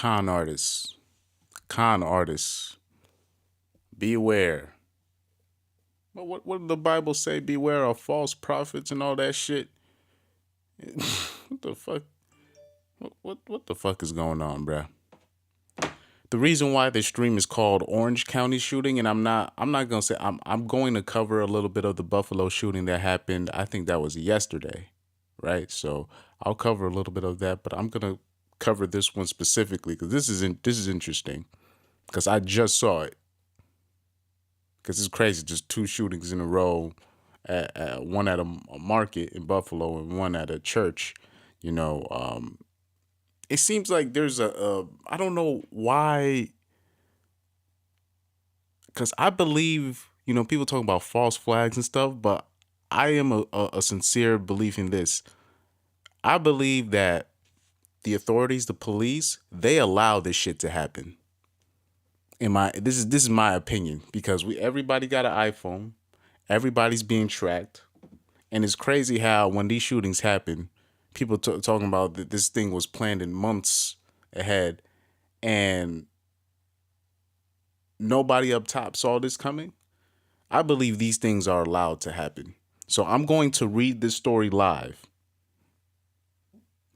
con artists, con artists, beware. What did the Bible say? Beware of false prophets and all that shit. What the fuck? What the fuck is going on, bruh? The reason why this stream is called Orange County shooting, and I'm not gonna say I'm going to cover a little bit of the Buffalo shooting that happened. I think that was yesterday, right? So I'll cover a little bit of that, but I'm gonna cover this one specifically because this is interesting because I just saw it. Because it's crazy, just two shootings in a row, one at a market in Buffalo and one at a church. You know, it seems like there's I don't know why, because I believe, people talk about false flags and stuff, but I am a sincere belief in this. I believe that the authorities, the police, they allow this shit to happen. This is my opinion because everybody got an iPhone, everybody's being tracked, and it's crazy how when these shootings happen, people talking about that this thing was planned in months ahead, and nobody up top saw this coming. I believe these things are allowed to happen. So I'm going to read this story live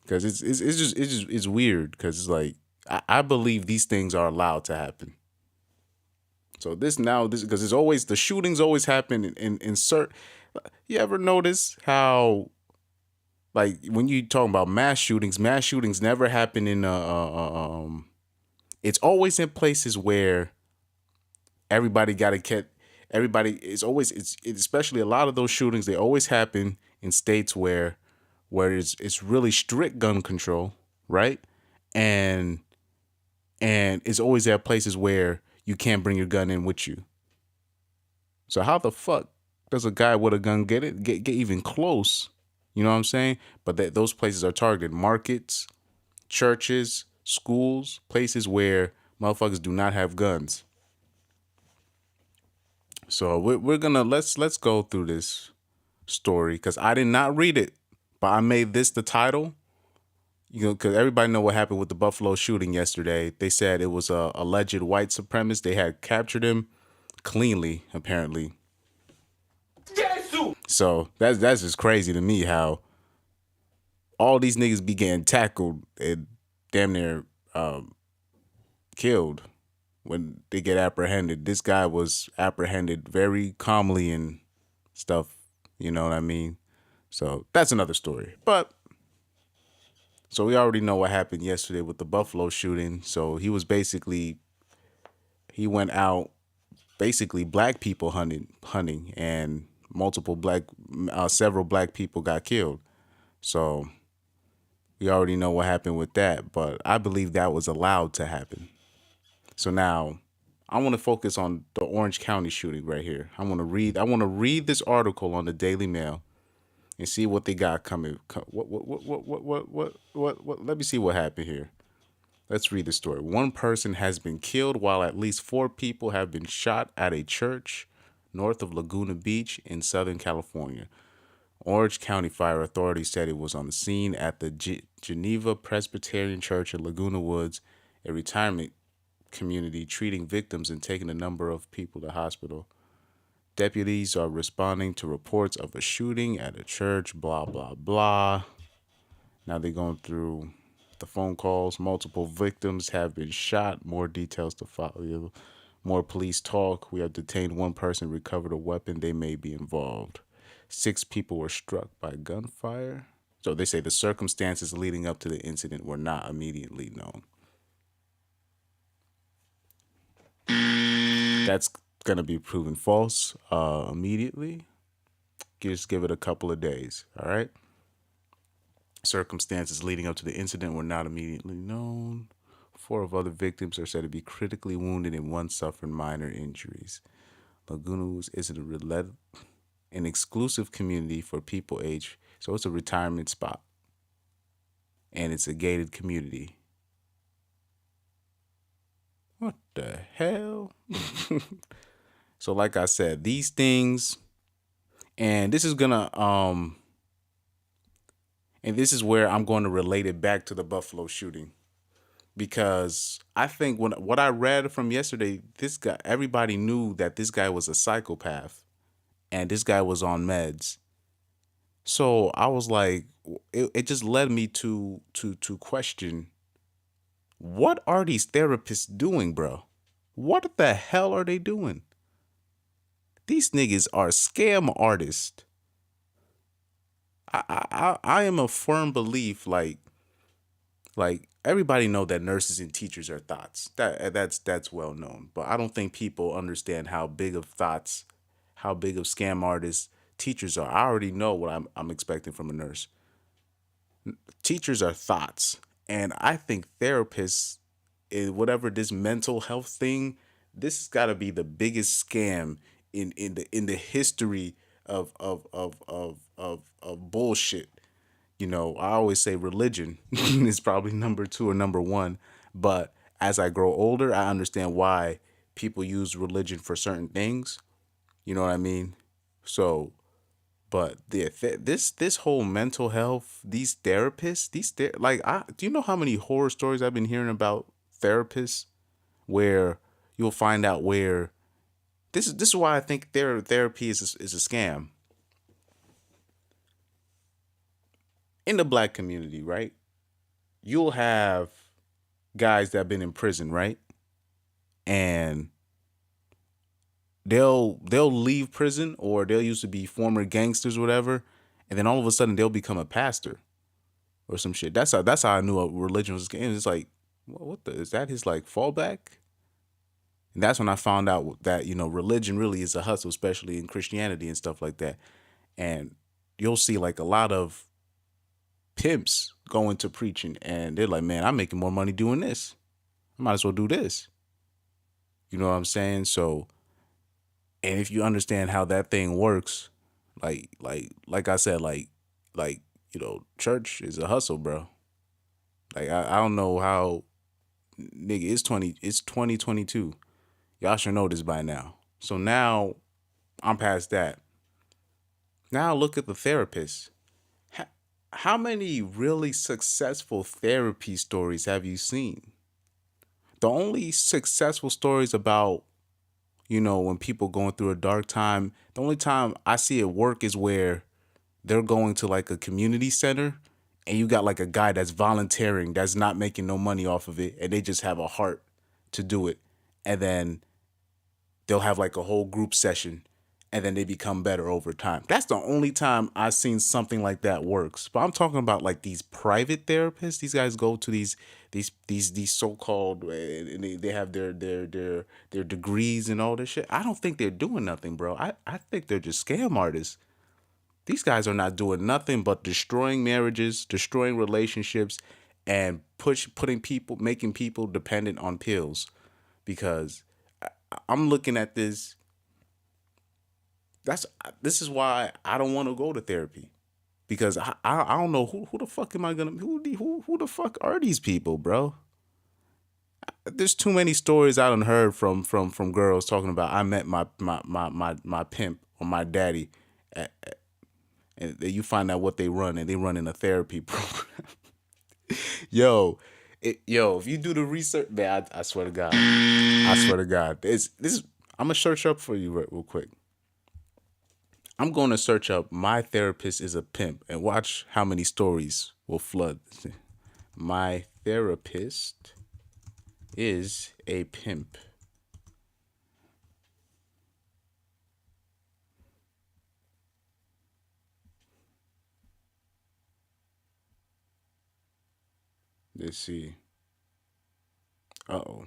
because it's weird because it's like I believe these things are allowed to happen. So this because it's always the shootings always happen in certain. You ever notice how, like, when you talk about mass shootings never happen in it's always in places where everybody got to get everybody. It's especially a lot of those shootings, they always happen in states where it's really strict gun control, right? And it's always at places where you can't bring your gun in with you. So how the fuck does a guy with a gun get even close? You know what I'm saying? But those places are targeted: markets, churches, schools, places where motherfuckers do not have guns. So we're gonna let's go through this story because I did not read it, but I made this the title. Because everybody know what happened with the Buffalo shooting yesterday. They said it was a alleged white supremacist. They had captured him cleanly, apparently. So that's just crazy to me how all these niggas be getting tackled and damn near killed when they get apprehended. This guy was apprehended very calmly and stuff. You know what I mean? So that's another story. But so we already know what happened yesterday with the Buffalo shooting. So he went out basically black people hunting, and several black people got killed. So we already know what happened with that, but I believe that was allowed to happen. So now I want to focus on the Orange County shooting right here. I want to read this article on the Daily Mail and see what they got coming. What let me see what happened here. Let's read the story. One person has been killed while at least 4 people have been shot at a church north of Laguna Beach in Southern California. Orange County Fire Authority said it was on the scene at the Geneva Presbyterian Church in Laguna Woods, a retirement community, treating victims and taking a number of people to hospital. Deputies are responding to reports of a shooting at a church, blah, blah, blah. Now they're going through the phone calls. Multiple victims have been shot. More details to follow. More police talk. We have detained one person, recovered a weapon. They may be involved. 6 people were struck by gunfire. So they say the circumstances leading up to the incident were not immediately known. That's going to be proven false immediately. Just give it a couple of days, all right? Circumstances leading up to the incident were not immediately known. 4 of other victims are said to be critically wounded and 1 suffered minor injuries. Laguna is an exclusive community for people age, so it's a retirement spot. And it's a gated community. What the hell? So like I said, these things, and this is gonna and this is where I'm going to relate it back to the Buffalo shooting. because I think when what I read from yesterday, this guy, everybody knew that this guy was a psychopath and this guy was on meds. So I was like, it just led me to question, what are these therapists doing, bro? What the hell are they doing? These niggas are scam artists. I am a firm belief, like everybody know that nurses and teachers are thoughts. That's well known. But I don't think people understand how big of thoughts, how big of scam artists teachers are. I already know what I'm expecting from a nurse. Teachers are thoughts, and I think therapists, whatever this mental health thing, this has got to be the biggest scam in the history of bullshit. I always say religion is probably number two or number one, but as I grow older, I understand why people use religion for certain things. You know what I mean? So, but this whole mental health, these therapists, like, I do you know how many horror stories I've been hearing about therapists where you'll find out where this is why I think therapy is a scam in the black community, right? You'll have guys that have been in prison, right? And they'll leave prison, or they'll used to be former gangsters or whatever, and then all of a sudden they'll become a pastor or some shit. That's how I knew a religion was a scam. It's like, what the is that his like fallback? And that's when I found out that religion really is a hustle, especially in Christianity and stuff like that. And you'll see like a lot of pimps going to preaching, and they're like, man, I'm making more money doing this. I might as well do this. You know what I'm saying? So, and if you understand how that thing works, like I said, like church is a hustle, bro. Like I don't know how, nigga, it's 2022. Y'all should know this by now. So now I'm past that. Now look at the therapist. How many really successful therapy stories have you seen? The only successful stories about, when people going through a dark time, the only time I see it work is where they're going to like a community center, and you got like a guy that's volunteering, that's not making no money off of it, and they just have a heart to do it. And then they'll have like a whole group session, and then they become better over time. That's the only time I've seen something like that works. But I'm talking about like these private therapists. These guys go to these so-called, and they have their degrees and all this shit. I don't think they're doing nothing, bro. I think they're just scam artists. These guys are not doing nothing but destroying marriages, destroying relationships, and making people dependent on pills. Because I'm looking at this. This is why I don't want to go to therapy, because I don't know who the fuck am I gonna who the fuck are these people, bro? There's too many stories I done heard from girls talking about, I met my pimp or my daddy, and then you find out what they run, and they run in a therapy program. Yo, if you do the research, man, I swear to God, I swear to God, this. I'm gonna search up for you real quick. I'm going to search up "my therapist is a pimp" and watch how many stories will flood. My therapist is a pimp. Let's see. Uh oh.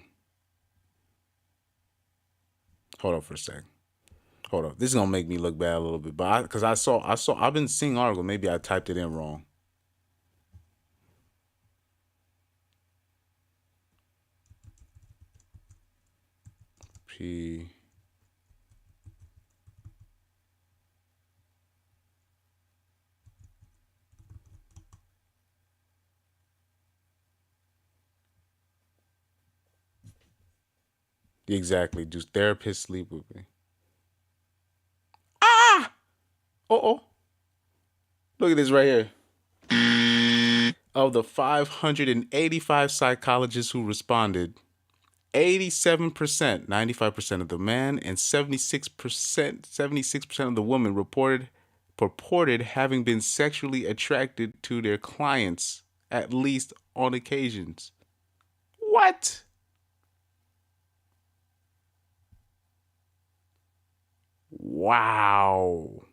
Hold on for a second. Hold on. This is gonna make me look bad a little bit, but because I've been seeing article. Maybe I typed it in wrong. P. Exactly. Do therapists sleep with me? Ah! Oh oh. Look at this right here. Of the 585 psychologists who responded, 87%, 95% of the men and 76% of the women purported having been sexually attracted to their clients at least on occasions. What? Wow.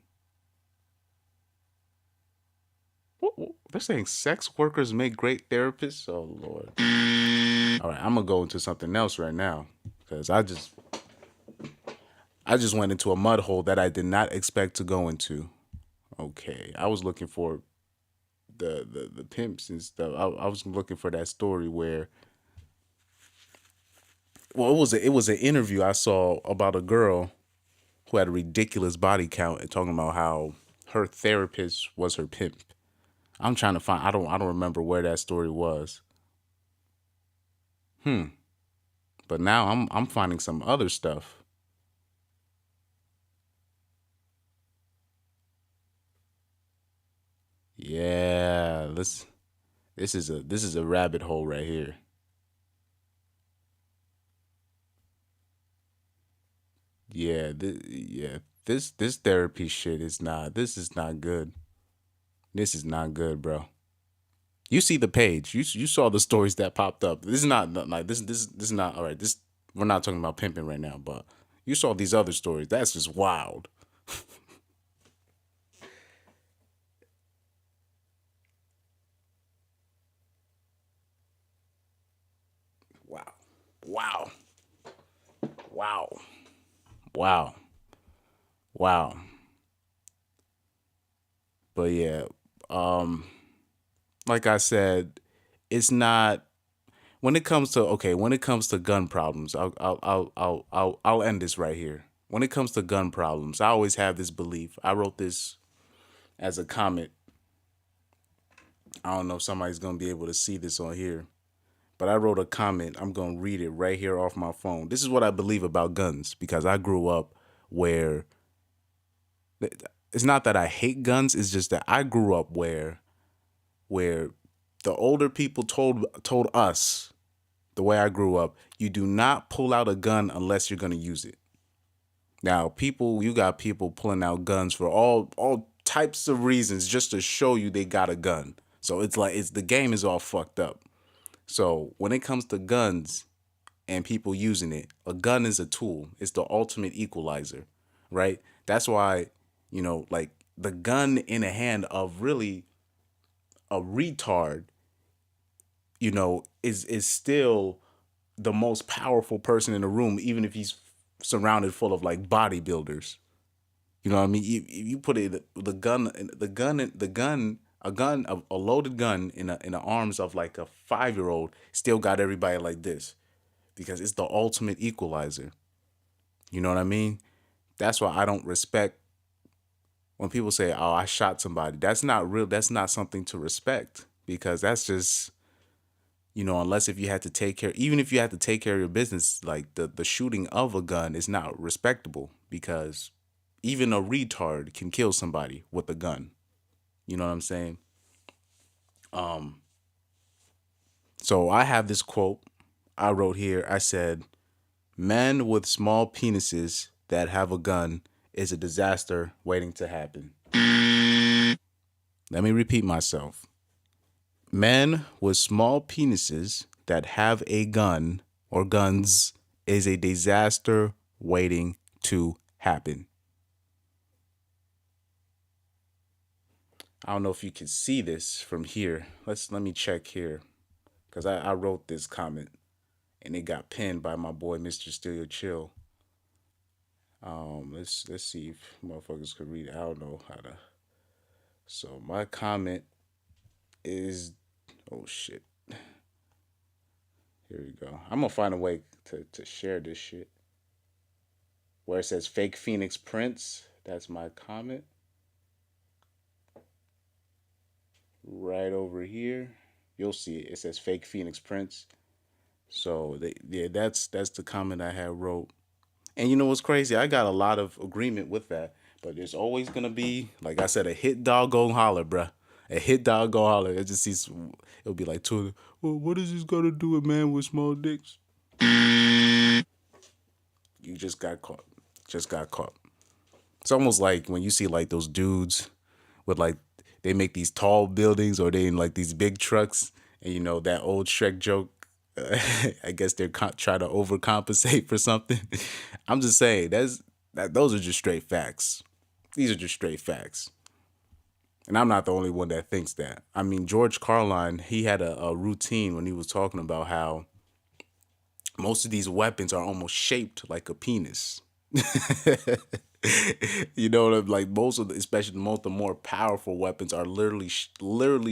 They're saying sex workers make great therapists? Oh, Lord. All right, I'm going to go into something else right now because I just went into a mud hole that I did not expect to go into. Okay, I was looking for the pimps and stuff. I was looking for that story where, well, it was an interview I saw about a girl who had a ridiculous body count and talking about how her therapist was her pimp. I'm trying to find. I don't remember where that story was. But now I'm finding some other stuff. Yeah, this is a rabbit hole right here. Yeah, this therapy shit is not. This is not good. This is not good, bro. You see the page. You saw the stories that popped up. This is not like this is not all right. This we're not talking about pimping right now, but you saw these other stories. That's just wild. Wow. Wow. Wow. Wow. Wow. But yeah, um like I said, it's not when it comes to gun problems, I'll end this right here. When it comes to gun problems, I always have this belief. I wrote this as a comment. I don't know if somebody's gonna be able to see this on here, but I wrote a comment. I'm gonna read it right here off my phone. This is what I believe about guns because I grew up where it's not that I hate guns. It's just that I grew up where the older people told us the way I grew up, you do not pull out a gun unless you're gonna use it. Now, you got people pulling out guns for all types of reasons just to show you they got a gun. So it's like the game is all fucked up. So when it comes to guns and people using it, a gun is a tool. It's the ultimate equalizer, right? That's why, like the gun in the hand of really a retard, is still the most powerful person in the room, even if he's surrounded full of like bodybuilders. You know what I mean? You put a loaded gun in the arms of like a 5 year old, still got everybody like this because it's the ultimate equalizer. You know what I mean? That's why I don't respect when people say, "Oh, I shot somebody." That's not real. That's not something to respect because that's just unless if you had to take care, even if you had to take care of your business, like the shooting of a gun is not respectable because even a retard can kill somebody with a gun. You know what I'm saying? Um, so I have this quote I wrote here. I said, "Men with small penises that have a gun is a disaster waiting to happen." Let me repeat myself. Men with small penises that have a gun or guns is a disaster waiting to happen. I don't know if you can see this from here. Let me check here because I wrote this comment and it got pinned by my boy Mr. Steal Chill. Let's see if motherfuckers could read it. I don't know how to. So my comment is, oh shit. Here we go. I'm gonna find a way to share this shit. Where it says fake Phoenix Prince. That's my comment. Right over here. You'll see it. It says fake Phoenix Prince. So yeah, that's the comment I had wrote. And you know what's crazy? I got a lot of agreement with that. But there's always gonna be, like I said, a hit dog go holler, bruh. A hit dog go holler. It just sees. It'll be like two. Well, what is this gonna do with man with small dicks? You just got caught. Just got caught. It's almost like when you see like those dudes with like they make these tall buildings or they in like these big trucks, and you know that old Shrek joke. I guess they're trying to overcompensate for something. I'm just saying those are just straight facts. These are just straight facts. And I'm not the only one that thinks that. I mean, George Carlin, he had a routine when he was talking about how most of these weapons are almost shaped like a penis. You know, like most of the, especially most of the more powerful weapons are literally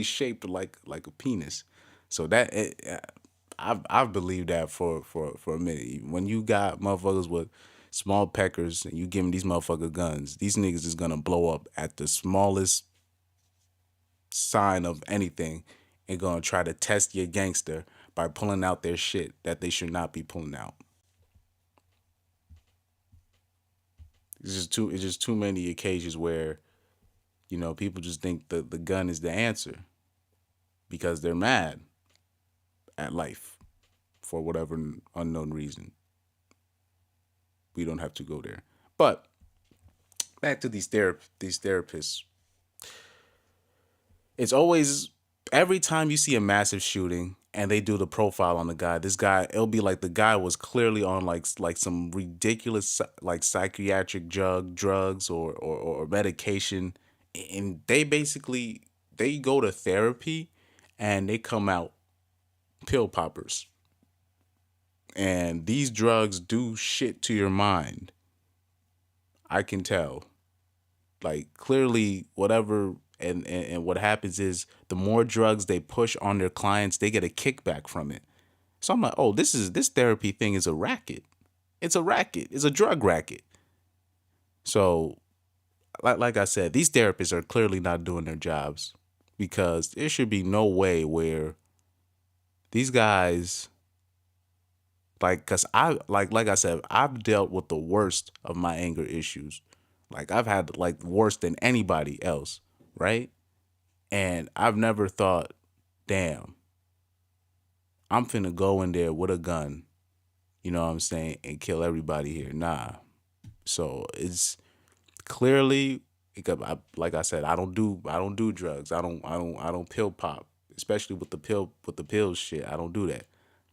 shaped like a penis. So I've believed that for a minute. When you got motherfuckers with small peckers and you give them these motherfucker guns, these niggas is gonna blow up at the smallest sign of anything and gonna try to test your gangster by pulling out their shit that they should not be pulling out. It's just too many occasions where, you know, people just think the gun is the answer because they're mad at life for whatever unknown reason. We don't have to go there. But back to these therapists. It's always every time you see a massive shooting and they do the profile on the guy, this guy, it'll be like the guy was clearly on like some ridiculous like psychiatric drugs or medication, and they basically they go to therapy and they come out pill poppers. And these drugs do shit to your mind. I can tell. Like clearly whatever and what happens is the more drugs they push on their clients, they get a kickback from it. So I'm like, oh, this therapy thing is a racket. It's a racket. It's a drug racket. So like I said, these therapists are clearly not doing their jobs because there should be no way where these guys cuz like I said, I've dealt with the worst of my anger issues. Like I've had like worse than anybody else, right? And I've never thought, damn, I'm finna go in there with a gun, you know what I'm saying, and kill everybody here. Nah. So it's clearly like I said, I don't do drugs. I don't pill pop, especially with the pills shit. I don't do that.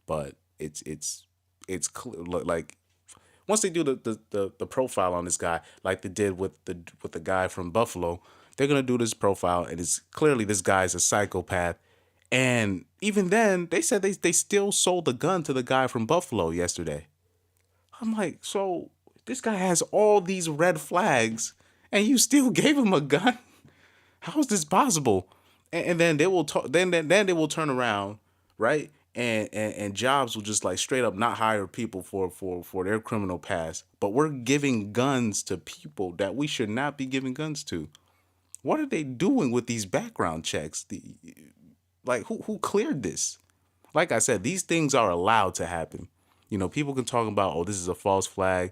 But it's clear, like once they do the profile on this guy, like they did with the guy from Buffalo, they're gonna do this profile, and it's clearly this guy's a psychopath. And even then, they said they still sold the gun to the guy from Buffalo yesterday. I'm like, so this guy has all these red flags, and you still gave him a gun? How is this possible? And then they will talk. Then they will turn around, right? And jobs will just like straight up not hire people for their criminal past. But we're giving guns to people that we should not be giving guns to. What are they doing with these background checks? Like who cleared this? Like I said, these things are allowed to happen. You know, people can talk about, oh, this is a false flag,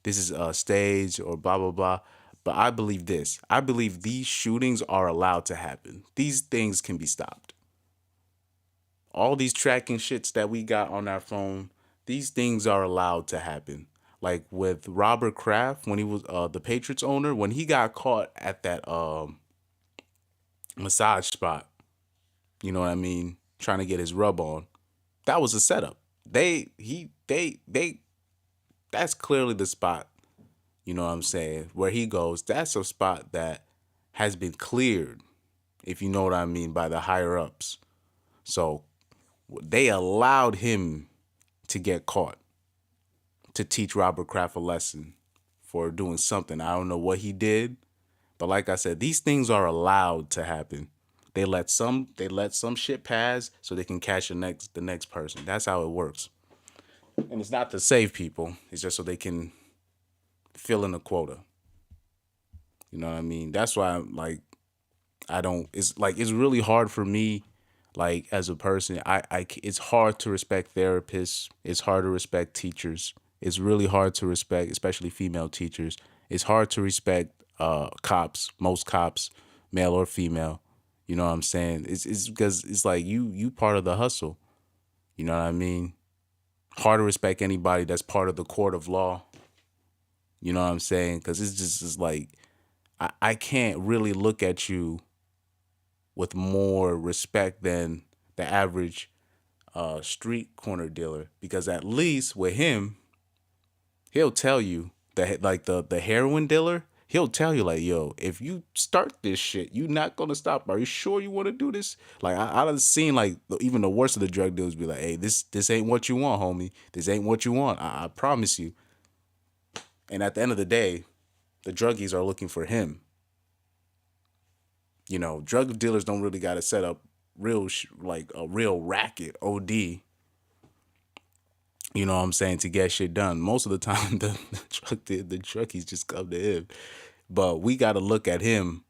this is a stage, or blah blah blah. But I believe this. I believe these shootings are allowed to happen. These things can be stopped. All these tracking shits that we got on our phone, these things are allowed to happen. Like with Robert Kraft when he was the Patriots owner, when he got caught at that massage spot, you know what I mean, trying to get his rub on. That was a setup. They that's clearly the spot, you know what I'm saying, where he goes. That's a spot that has been cleared, if you know what I mean, by the higher ups. So they allowed him to get caught to teach Robert Kraft a lesson for doing something. I don't know what he did, but like I said, these things are allowed to happen. They let some shit pass so they can catch the next person. That's how it works. And it's not to save people. It's just so they can fill in a quota. You know what I mean? That's why I'm like I don't it's like it's really hard for me like as a person. It's hard to respect therapists. It's hard to respect teachers. It's really hard to respect especially female teachers. It's hard to respect cops, most cops, male or female. You know what I'm saying? It's because it's like you part of the hustle. You know what I mean? Hard to respect anybody that's part of the court of law. You know what I'm saying? Because it's just it's like I can't really look at you with more respect than the average street corner dealer, because at least with him, he'll tell you that like the heroin dealer, he'll tell you like, yo, if you start this shit, you not gonna stop. Are you sure you want to do this? Like I've seen like even the worst of the drug dealers be like, hey, this ain't what you want, homie. This ain't what you want. I promise you. And at the end of the day, the druggies are looking for him. You know, drug dealers don't really got to set up like a real racket, OD. You know what I'm saying, to get shit done. Most of the time, the druggies just come to him. But we got to look at him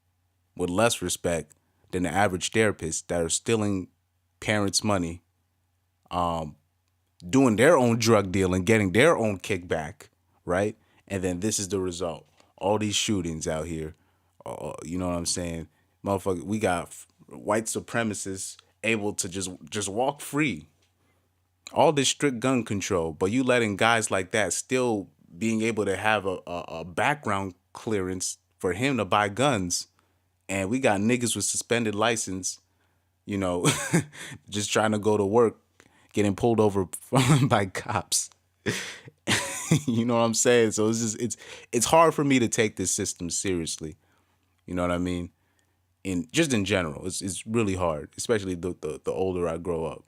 with less respect than the average therapist that are stealing parents' money, doing their own drug deal and getting their own kickback, right? And then this is the result. All these shootings out here. You know what I'm saying? Motherfucker, we got white supremacists able to just walk free. All this strict gun control, but you letting guys like that still being able to have a background clearance for him to buy guns. And we got niggas with suspended license, you know, just trying to go to work, getting pulled over by cops. You know what I'm saying? So it's hard for me to take this system seriously. You know what I mean? In general, it's really hard, especially the older I grow up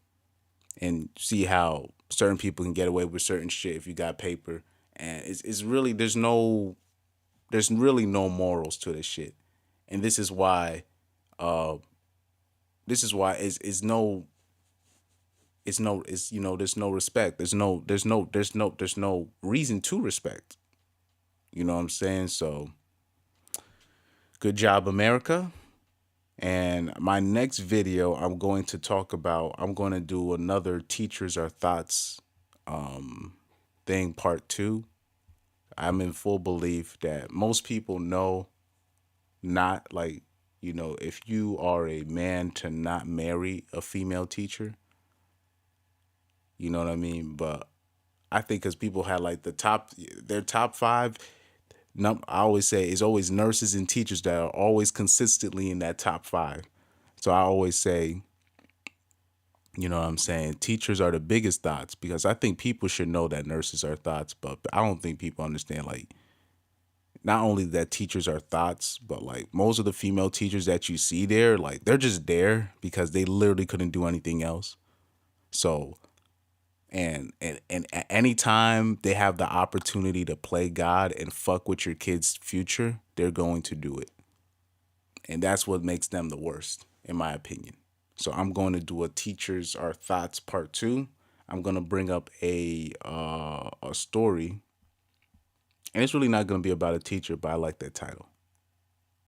and see how certain people can get away with certain shit if you got paper. And it's really there's really no morals to this shit. And this is why it's you know, there's no respect. There's no reason to respect. You know what I'm saying? So good job, America. And my next video, I'm going to do another Teachers Are Thoughts thing, part 2. I'm in full belief that most people know not like, you know, if you are a man to not marry a female teacher, you know what I mean? But I think because people had like their top 5, I always say it's always nurses and teachers that are always consistently in that top 5. So I always say, you know what I'm saying, teachers are the biggest thoughts, because I think people should know that nurses are thoughts, but I don't think people understand like not only that teachers are thoughts, but like most of the female teachers that you see there, like they're just there because they literally couldn't do anything else. So and at any time they have the opportunity to play God and fuck with your kid's future, they're going to do it. And that's what makes them the worst, in my opinion. So I'm going to do a Teachers Are Thoughts part 2. I'm going to bring up a story. And it's really not going to be about a teacher, but I like that title.